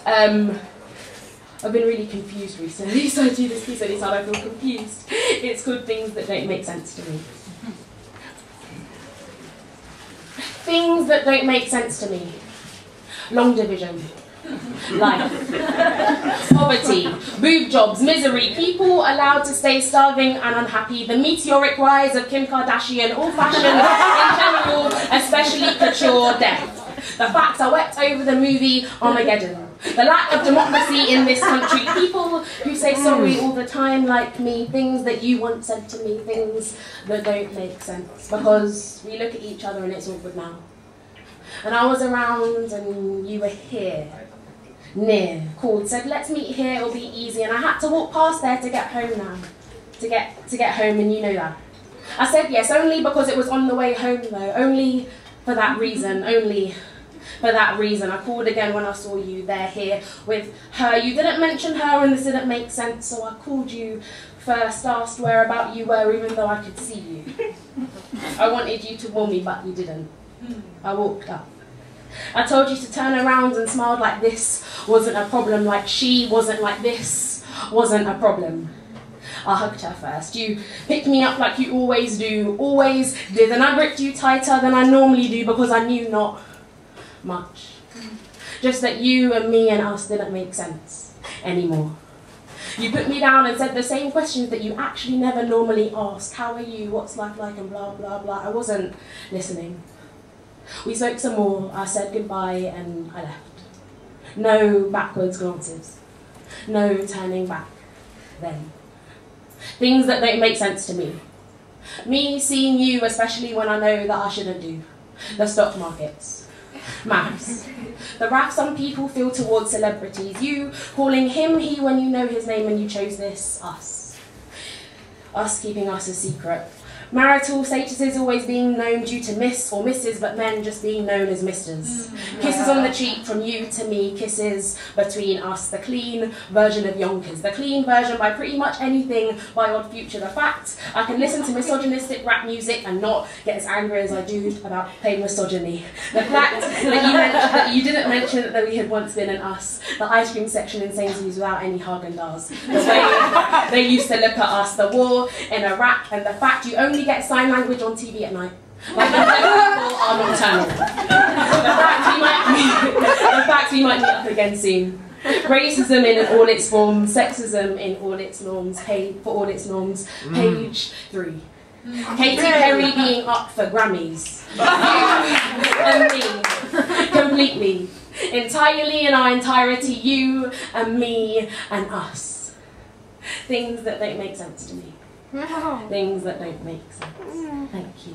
I've been really confused recently, so I do this piece anytime I feel confused. It's called Things That Don't Make Sense to Me. Things that don't make sense to me. Long division. Life. Poverty. Boob jobs. Misery. People allowed to stay starving and unhappy. The meteoric rise of Kim Kardashian. All fashion in general, especially couture death. The fact I wept over the movie Armageddon. The lack of democracy in this country. People who say sorry all the time like me. Things that you once said to me. Things that don't make sense. Because we look at each other and it's awkward now. And I was around and you were here. Near. Called. Said let's meet here, it'll be easy. And I had to walk past there to get home now. To get home, and you know that. I said yes, only because it was on the way home though. Only for that reason. Only for that reason. I called again when I saw you there here with her. You didn't mention her and this didn't make sense, so I called you first, asked whereabout you were even though I could see you. I wanted you to warn me but you didn't. I walked up. I told you to turn around and smiled like this wasn't a problem, like she wasn't, like this wasn't a problem. I hugged her first. You picked me up like you always do, always did, and I gripped you tighter than I normally do because I knew not much. Just that you and me and us didn't make sense anymore. You put me down and said the same questions that you actually never normally ask. How are you? What's life like? And blah, blah, blah. I wasn't listening. We spoke some more. I said goodbye and I left. No backwards glances. No turning back then. Things that don't make sense to me. Me seeing you, especially when I know that I shouldn't do. The stock markets. Maths. The wrath some people feel towards celebrities. You calling him he when you know his name and you chose this, us. Us keeping us a secret. Marital statuses always being known due to miss or misses, but men just being known as misters. Kisses on the cheek from you to me, kisses between us. The clean version of Yonkers. The clean version by pretty much anything by Odd Future. The fact I can listen to misogynistic rap music and not get as angry as I do about plain misogyny. The fact that you didn't mention that we had once been in us. The ice cream section in Sainsbury's without any Haagen-Dazs. The way they used to look at us. The war in Iraq and the fact you only get sign language on TV at night. Like people are nocturnal. The fact we might meet up again soon. Racism in all its forms, sexism in all its norms, for all its norms. Page 3. Katy Perry being up for Grammys. You and me, completely, entirely in our entirety. You and me and us. Things that don't make sense to me. Things that don't make sense. Thank you.